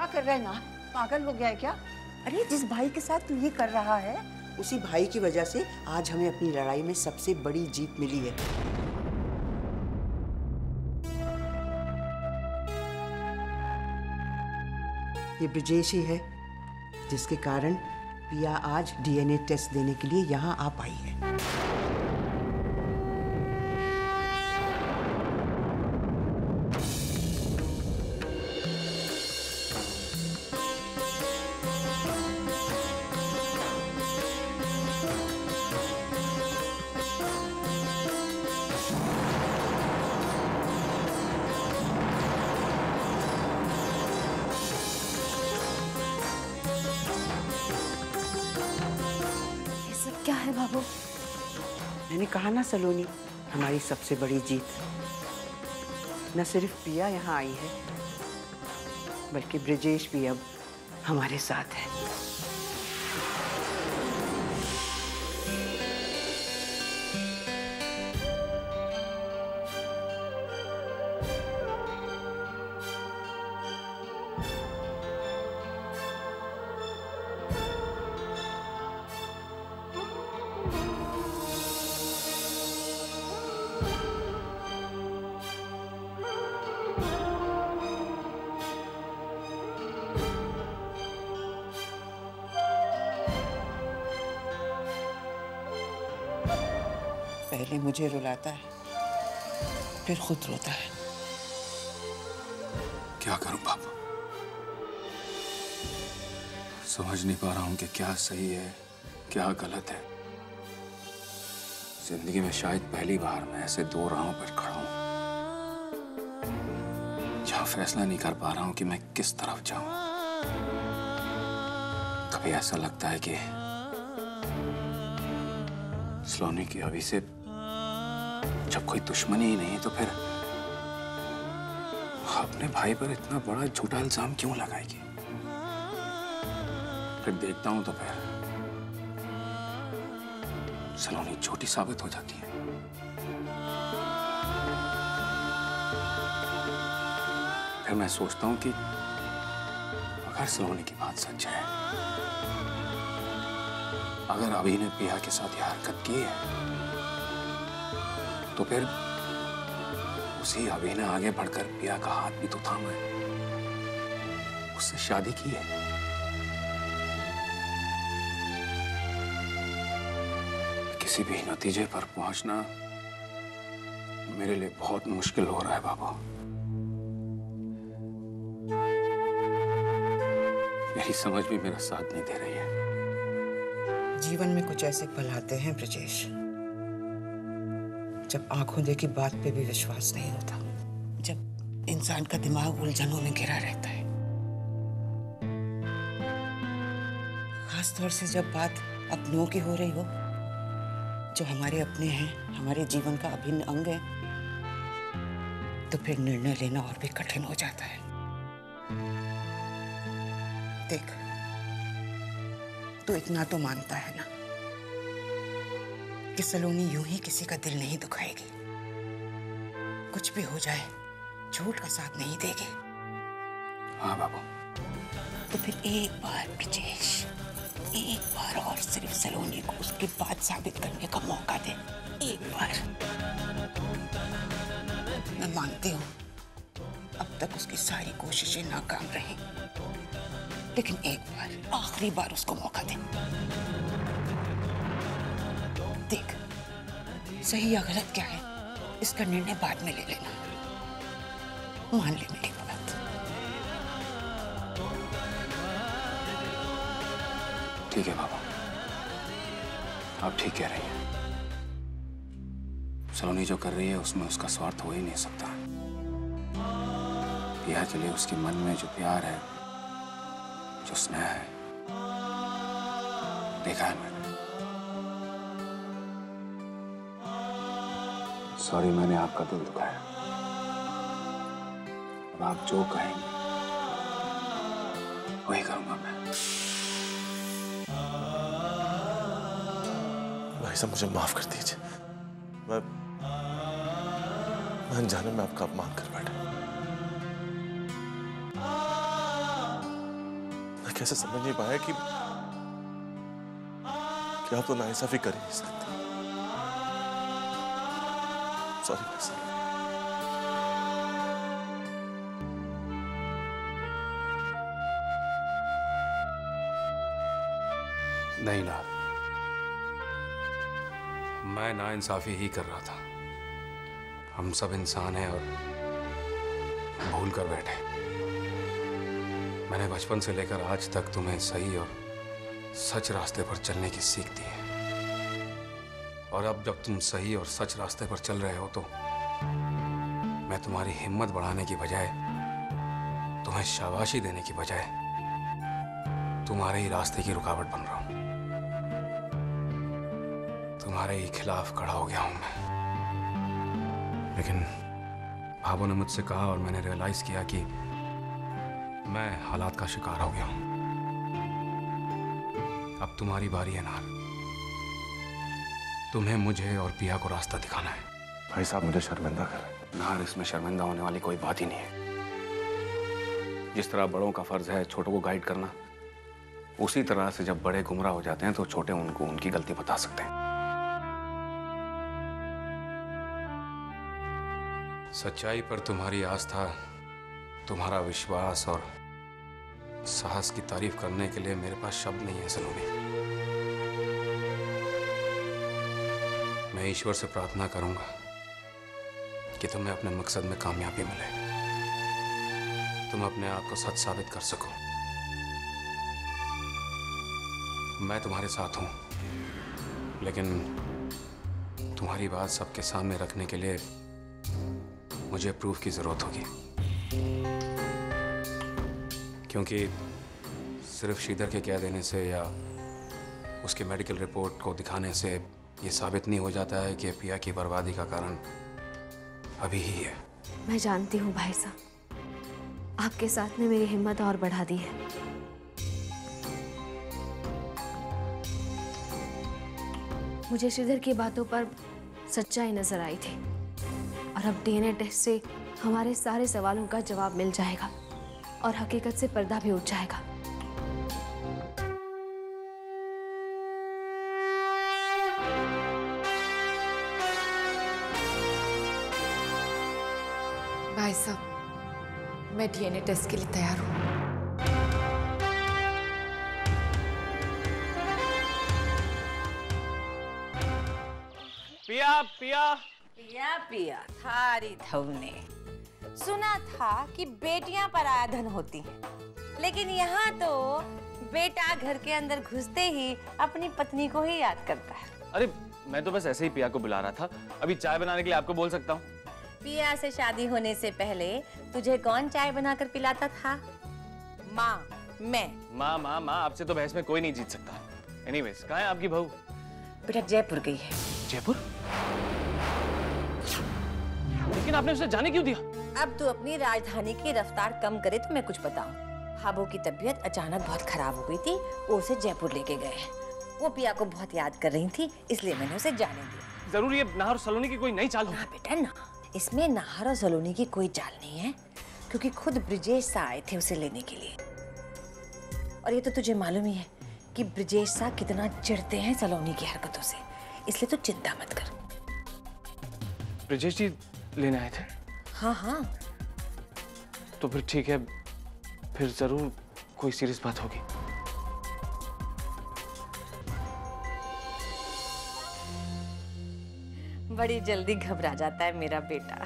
क्या कर रहा है ना? पागल हो गया है क्या? अरे जिस भाई के साथ तू ये कर रहा है, उसी भाई की वजह से आज हमें अपनी लड़ाई में सबसे बड़ी जीत मिली है। ये ब्रिजेश ही है जिसके कारण पिया आज डीएनए टेस्ट देने के लिए यहाँ आ पाई है। क्या है बाबू? मैंने कहा ना सलोनी, हमारी सबसे बड़ी जीत। न सिर्फ पिया यहाँ आई है, बल्कि ब्रिजेश भी अब हमारे साथ है। पहले मुझे रुलाता है, फिर खुद रोता है। क्या करूं पापा? समझ नहीं पा रहा हूं कि क्या सही है, क्या गलत है। जिंदगी में शायद पहली बार मैं ऐसे दो राहों पर खड़ा हूं, जहां फैसला नहीं कर पा रहा हूं कि मैं किस तरफ जाऊं। कभी ऐसा लगता है कि सलोनी की अभी से जब कोई दुश्मनी ही नहीं तो फिर अपने भाई पर इतना बड़ा झूठा इल्जाम क्यों लगाएगी? फिर देखता हूं तो फिर सलोनी झूठी साबित हो जाती है। फिर मैं सोचता हूं कि अगर सलोनी की बात सच है, अगर अभी ने पिया के साथ यह हरकत की है, तो फिर उसी अभी ने आगे बढ़कर पिया का हाथ भी तो थामा है, उससे शादी की है। किसी भी नतीजे पर पहुंचना मेरे लिए बहुत मुश्किल हो रहा है बाबू। मेरी समझ भी मेरा साथ नहीं दे रही है। जीवन में कुछ ऐसे पल आते हैं ब्रिजेश, जब आंखों देखी बात पे भी विश्वास नहीं होता, जब इंसान का दिमाग उलझनों में घिरा रहता है। खासतौर से जब बात अपनों की हो रही हो, जो हमारे अपने हैं, हमारे जीवन का अभिन्न अंग है, तो फिर निर्णय लेना और भी कठिन हो जाता है। देख, तू इतना तो मानता है ना कि सलोनी यूं ही किसी का दिल नहीं दुखाएगी। कुछ भी हो जाए, झूठ का साथ नहीं देगी। हाँ बाबू। तो फिर एक बार ब्रिजेश, एक बार और सिर्फ सलोनी को उसकी बात साबित करने का मौका दे। एक बार। मैं मानती हूँ अब तक उसकी सारी कोशिशें नाकाम रही, लेकिन एक बार, आखिरी बार उसको मौका दे। देख, सही या गलत क्या है, इसका निर्णय बाद में ले लेना। मान ले मेरी बात। ठीक है बाबा, आप ठीक कह रही हैं। सलोनी जो कर रही है उसमें उसका स्वार्थ हो ही नहीं सकता। पिया के लिए उसके मन में जो प्यार है, जो स्नेह है, देखा है मैंने। सॉरी, मैंने आपका दिल दुखाया। अब आप जो कहेंगे वही करूंगा मैं। भाई साहब, मुझे माफ कर दीजिए। मैं अनजाने में आपका अपमान कर बैठा। कैसे समझ नहीं पाया कि आप तो नाइंसाफी कर ही नहीं सकते। सॉरी भाई साहब। नहीं ना, मैं नाइंसाफी ही कर रहा था। हम सब इंसान हैं और भूल कर बैठे। मैंने बचपन से लेकर आज तक तुम्हें सही और सच रास्ते पर चलने की सीख दी है, और अब जब तुम सही और सच रास्ते पर चल रहे हो तो मैं तुम्हारी हिम्मत बढ़ाने की बजाय, तुम्हें शाबाशी देने की बजाय तुम्हारे ही रास्ते की रुकावट बन रहा हूं। तुम्हारे ही खिलाफ खड़ा हो गया हूं मैं। लेकिन भाभो ने मुझसे कहा और मैंने रियलाइज किया कि मैं हालात का शिकार हो गया हूं। अब तुम्हारी बारी है नार। तुम्हें मुझे और पिया को रास्ता दिखाना है। भाई साहब मुझे शर्मिंदा कर रहे हैं। नार, इसमें शर्मिंदा होने वाली कोई बात ही नहीं है। जिस तरह बड़ों का फर्ज है छोटों को गाइड करना, उसी तरह से जब बड़े गुमराह हो जाते हैं तो छोटे उनको उनकी गलती बता सकते हैं। सच्चाई पर तुम्हारी आस्था, तुम्हारा विश्वास और साहस की तारीफ करने के लिए मेरे पास शब्द नहीं है सलोनी। मैं ईश्वर से प्रार्थना करूंगा कि तुम्हें अपने मकसद में कामयाबी मिले, तुम अपने आप को सच साबित कर सको। मैं तुम्हारे साथ हूं, लेकिन तुम्हारी बात सबके सामने रखने के लिए मुझे प्रूफ की जरूरत होगी, क्योंकि सिर्फ श्रीधर के कह देने से या उसके मेडिकल रिपोर्ट को दिखाने से ये साबित नहीं हो जाता है कि पिया की बर्बादी का कारण अभी ही है। मैं जानती हूँ भाई साहब, आपके साथ ने मेरी हिम्मत और बढ़ा दी है। मुझे श्रीधर की बातों पर सच्चाई नजर आई थी, और अब डीएनए टेस्ट से हमारे सारे सवालों का जवाब मिल जाएगा और हकीकत से पर्दा भी उठ जाएगा। भाई साहब, मैं डीएनए टेस्ट के लिए तैयार हूँ। पिया पिया पिया पिया थारी थवने सुना था कि बेटियां पराया धन होती हैं, लेकिन यहाँ तो बेटा घर के अंदर घुसते ही अपनी पत्नी को ही याद करता है। अरे मैं तो बस ऐसे ही पिया को बुला रहा था। अभी चाय बनाने के लिए आपको बोल सकता हूँ। पिया से शादी होने से पहले तुझे कौन चाय बनाकर पिलाता था? माँ, मैं। माँ माँ माँ, आपसे तो बहस में कोई नहीं जीत सकता। एनीवेज, कहाँ है आपकी बहू? बेटा जयपुर गई है। जयपुर? लेकिन आपने उसे जाने क्यों दिया? अब तू अपनी राजधानी की रफ्तार कम करे तो मैं कुछ बताऊं। भाभो की तबीयत अचानक बहुत खराब हो गई थी, वो उसे जयपुर लेके गए हैं। वो पिया को बहुत याद कर रही थी, इसलिए मैंने उसे जाने दिया। जरूर ये नाहर और सलोनी की कोई नई चाल हो? ना बेटा ना, इसमें नाहर और सलोनी की कोई चाल नहीं है, क्योंकि खुद ब्रिजेश सा आए थे उसे लेने के लिए। और ये तो तुझे मालूम ही है कि ब्रिजेश सा कितना चिढ़ते हैं सलोनी की हरकतों से, इसलिए तू चिंता मत कर। ब्रिजेश जी लेने आए थे? हाँ हाँ। तो फिर ठीक है, फिर जरूर कोई सीरियस बात होगी। बड़ी जल्दी घबरा जाता है मेरा बेटा।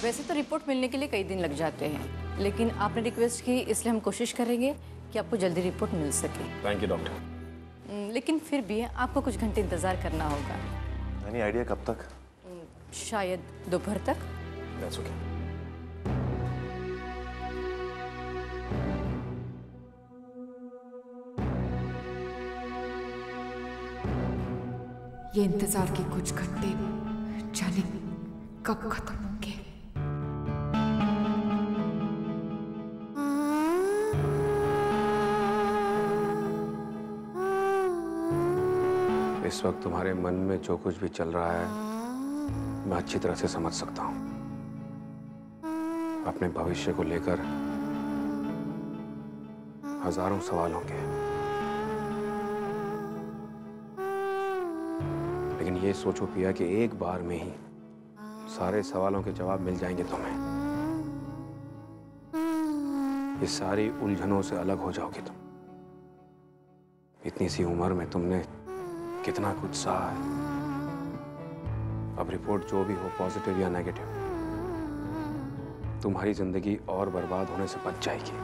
वैसे तो रिपोर्ट मिलने के लिए कई दिन लग जाते हैं, लेकिन आपने रिक्वेस्ट की इसलिए हम कोशिश करेंगे कि आपको जल्दी रिपोर्ट मिल सके। Thank you doctor. लेकिन फिर भी आपको कुछ घंटे इंतज़ार करना होगा। एनी आइडिया कब तक? शायद दोपहर तक। That's okay. ये इंतजार के कुछ घंटे जाने कब खत्म होंगे। इस वक्त तुम्हारे मन में जो कुछ भी चल रहा है मैं अच्छी तरह से समझ सकता हूं। अपने भविष्य को लेकर हजारों सवाल होंगे, लेकिन ये सोचो पिया कि एक बार में ही सारे सवालों के जवाब मिल जाएंगे तुम्हें। ये सारी उलझनों से अलग हो जाओगे तुम। इतनी सी उम्र में तुमने कितना कुछ सहा है। अब रिपोर्ट जो भी हो, पॉजिटिव या नेगेटिव, तुम्हारी जिंदगी और बर्बाद होने से बच जाएगी।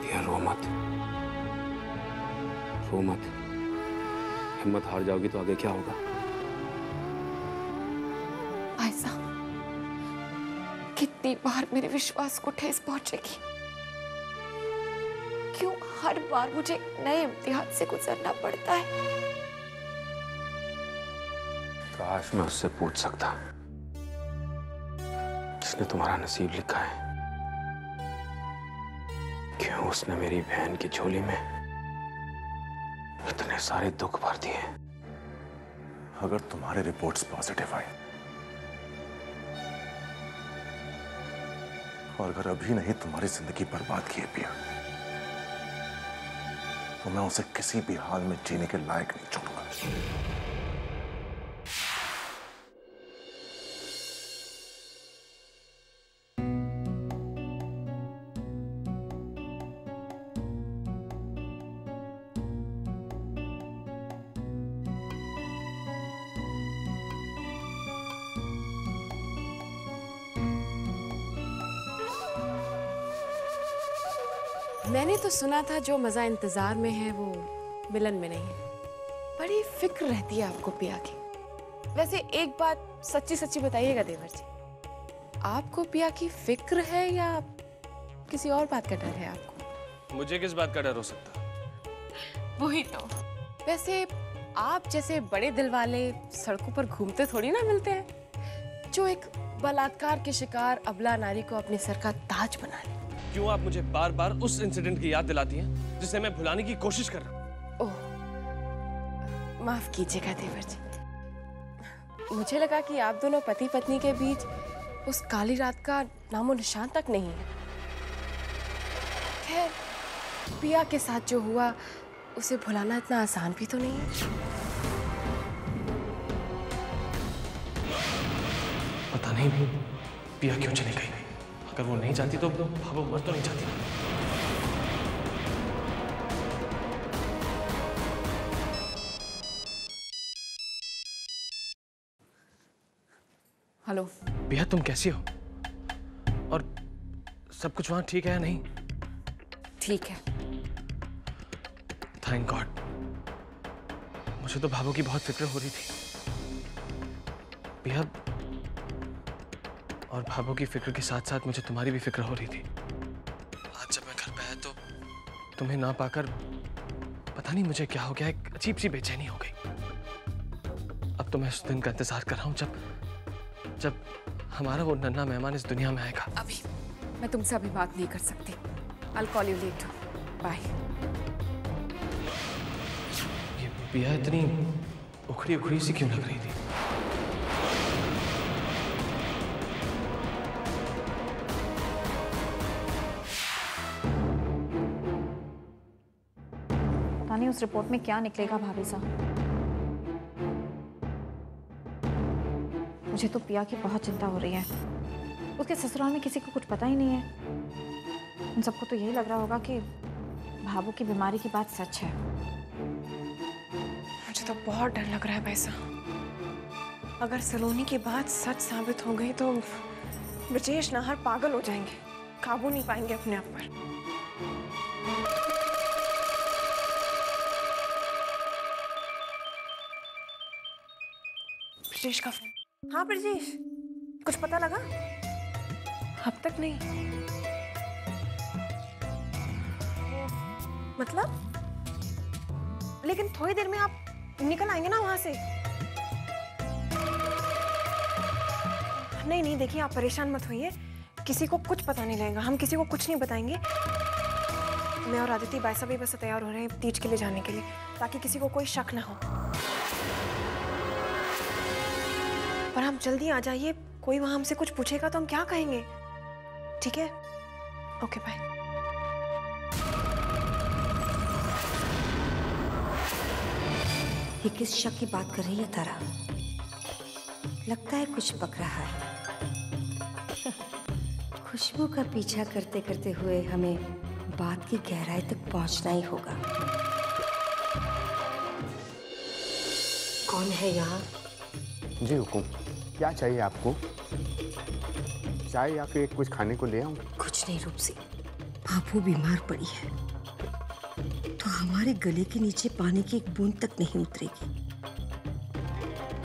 ये रो मत, रो मत। हिम्मत हार जाओगी तो आगे क्या होगा? ऐसा कितनी बार मेरे विश्वास को ठेस पहुंचेगी? क्यों हर बार मुझे नए इम्तिहान से गुजरना पड़ता है? काश मैं उससे पूछ सकता जिसने तुम्हारा नसीब लिखा है, क्यों उसने मेरी बहन की झोली में इतने सारे दुख भर दिए। अगर तुम्हारे रिपोर्ट्स पॉजिटिव आए और अगर अभी नहीं तुम्हारी जिंदगी बर्बाद किए पिया, तो मैं उसे किसी भी हाल में जीने के लायक नहीं छोड़ूंगा। मैंने तो सुना था जो मजा इंतजार में है वो मिलन में नहीं है। बड़ी फिक्र रहती है आपको पिया की। वैसे एक बात सच्ची सच्ची बताइएगा देवर जी, आपको पिया की फिक्र है या किसी और बात का डर है आपको? मुझे किस बात का डर हो सकता? वही तो। वैसे आप जैसे बड़े दिल वाले सड़कों पर घूमते थोड़ी ना मिलते हैं, जो एक बलात्कार के शिकार अबला नारी को अपने सर का ताज बना ले। क्यों आप मुझे बार बार उस इंसिडेंट की याद दिलाती हैं जिसे मैं भुलाने की कोशिश कर रहा हूँ? ओह, माफ कीजिएगा देवर जी। मुझे लगा कि आप दोनों पति पत्नी के बीच उस काली रात का नामो निशान तक नहीं है। खैर, पिया के साथ जो हुआ उसे भुलाना इतना आसान भी तो नहीं है। पता नहीं पिया क्यों चली गई। अगर वो नहीं चाहती तो भाभो मर तो नहीं चाहती। हेलो पिया, तुम कैसी हो? और सब कुछ वहां ठीक है या नहीं? ठीक है। Thank God. मुझे तो भाभो की बहुत फिक्र हो रही थी। पिया, और भाभो की फिक्र के साथ साथ मुझे तुम्हारी भी फिक्र हो रही थी। आज जब मैं घर पे आया तो तुम्हें ना पाकर पता नहीं मुझे क्या हो गया, एक अजीब सी बेचैनी हो गई। अब तो मैं उस दिन का इंतजार कर रहा हूँ जब हमारा वो नन्हा मेहमान इस दुनिया में आएगा। अभी मैं तुमसे अभी बात नहीं कर सकती। I'll call you later. Bye. ये पिया इतनी उखड़ी उखड़ी सी क्यों लग रही थी? पता नहीं उस रिपोर्ट में क्या निकलेगा भाभी साहब। मुझे तो पिया की बहुत चिंता हो रही है। उसके ससुराल में किसी को कुछ पता ही नहीं है। उन सबको तो यही लग रहा होगा कि भाभू की बीमारी की बात सच है। मुझे तो बहुत डर लग रहा है पैसा। अगर सलोनी की बात सच साबित हो गई तो ब्रजेश नाहर पागल हो जाएंगे, काबू नहीं पाएंगे अपने आप पर। ब्रजेश का फोन। हाँ ब्रजेश, कुछ पता लगा? अब तक नहीं। मतलब? लेकिन थोड़ी देर में आप निकल आएंगे ना वहां से। नहीं नहीं, देखिए आप परेशान मत होइए, किसी को कुछ पता नहीं लगेगा, हम किसी को कुछ नहीं बताएंगे। मैं और आदित्य भाई साहब बस तैयार हो रहे हैं तीज के लिए जाने के लिए, ताकि किसी को कोई शक ना हो। पर आप जल्दी आ जाइए, कोई वहां हमसे कुछ पूछेगा तो हम क्या कहेंगे? ठीक है, ओके बाय। ये किस शक की बात कर रही है तारा? लगता है कुछ पक रहा है। खुशबू का पीछा करते करते हुए हमें बात की गहराई तक पहुंचना ही होगा। कौन है यहाँ? जी हुकुम, क्या चाहिए आपको? चाय या फिर कुछ खाने को ले आऊं? कुछ नहीं रूपसी, भाभू बीमार पड़ी है तो हमारे गले के नीचे पानी की एक बूंद तक नहीं उतरेगी।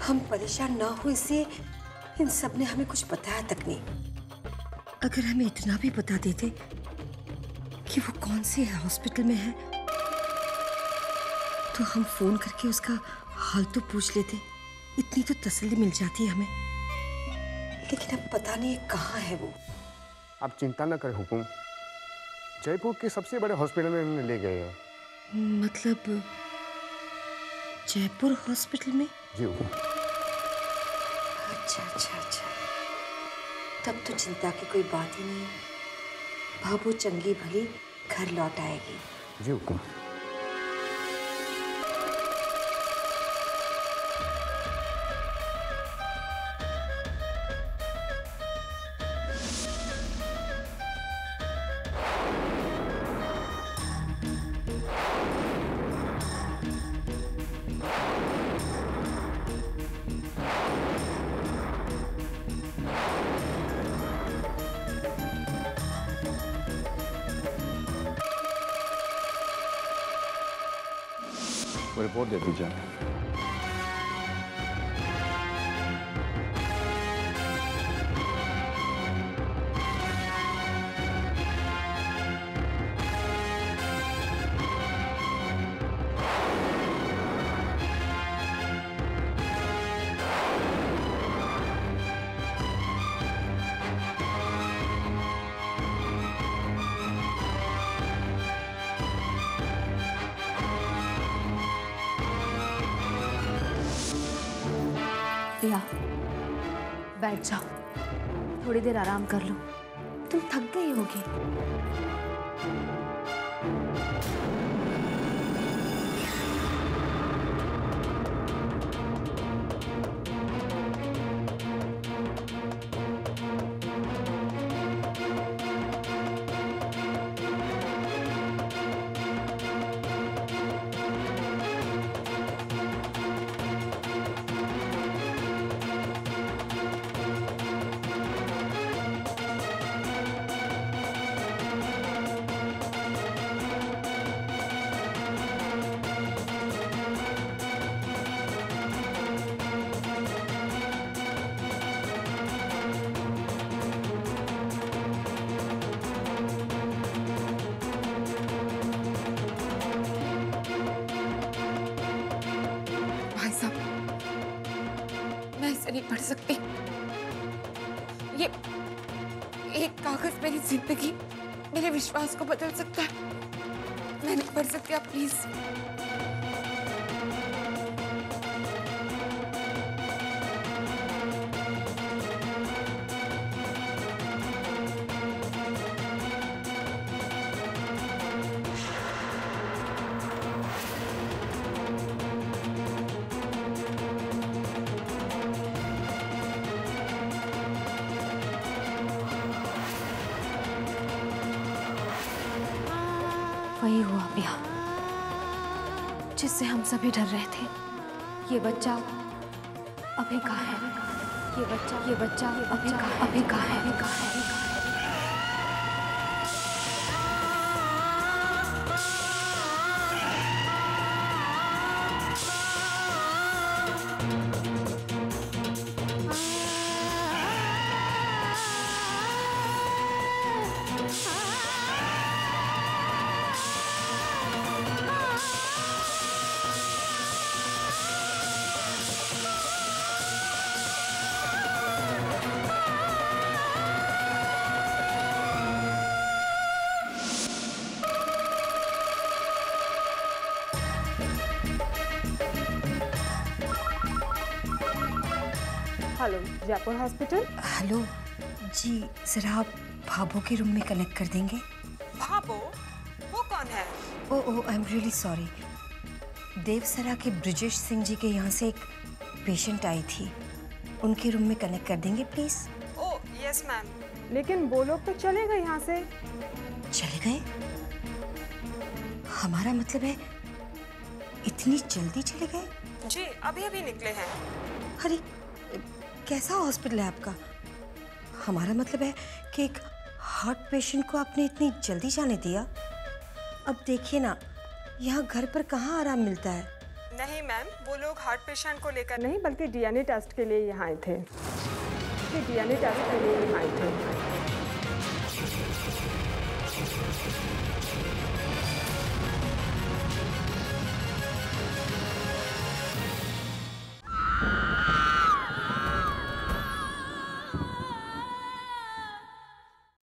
हम परेशान ना हो इसलिए इन सब ने हमें कुछ बताया तक नहीं। अगर हमें इतना भी बता देते कि वो कौन से हॉस्पिटल में है तो हम फोन करके उसका हाल तो पूछ लेते, इतनी तो तसल्ली मिल जाती हमें। लेकिन अब पता नहीं कहाँ है वो। आप चिंता न करें हुकुम, जयपुर के सबसे बड़े हॉस्पिटल में उन्हें ले गए हैं। मतलब जयपुर हॉस्पिटल में? जी हुकुम। अच्छा अच्छा अच्छा, तब तो चिंता की कोई बात ही नहीं है। भाभू चंगी भली घर लौट आएगी। जी हुकुम। वो रिपोर्ट दे दीजिए। प्रिया, बैठ जाओ, थोड़ी देर आराम कर लो, तुम थक गई होगी। नहीं पढ़ सकती। ये एक कागज मेरी जिंदगी, मेरे विश्वास को बदल सकता है। मैं नहीं पढ़ सकती, आप प्लीज। वही हुआ प्रिया, जिससे हम सभी डर रहे थे। ये बच्चा अभी कहाँ है? ये बच्चा अभी कहाँ है? Hello, Jaipur hospital. हेलो जी, जरा आप भाभो के रूम में कनेक्ट कर देंगे? भाभो? वो कौन है? Oh I am really sorry. Devsara के ब्रिजेश सिंह जी के यहाँ से एक पेशेंट आई थी, उनके रूम में कनेक्ट कर देंगे प्लीज? Oh yes ma'am. लेकिन वो लोग तो चले गए यहाँ से। चले गए? हमारा मतलब है इतनी जल्दी चले गए? जी अभी अभी निकले हैं। अरे कैसा हॉस्पिटल है आपका? हमारा मतलब है कि एक हार्ट पेशेंट को आपने इतनी जल्दी जाने दिया? अब देखिए ना, यहाँ घर पर कहाँ आराम मिलता है। नहीं मैम, वो लोग हार्ट पेशेंट को लेकर नहीं बल्कि डीएनए टेस्ट के लिए यहाँ आए थे। डीएनए टेस्ट के लिए यहाँ आए थे।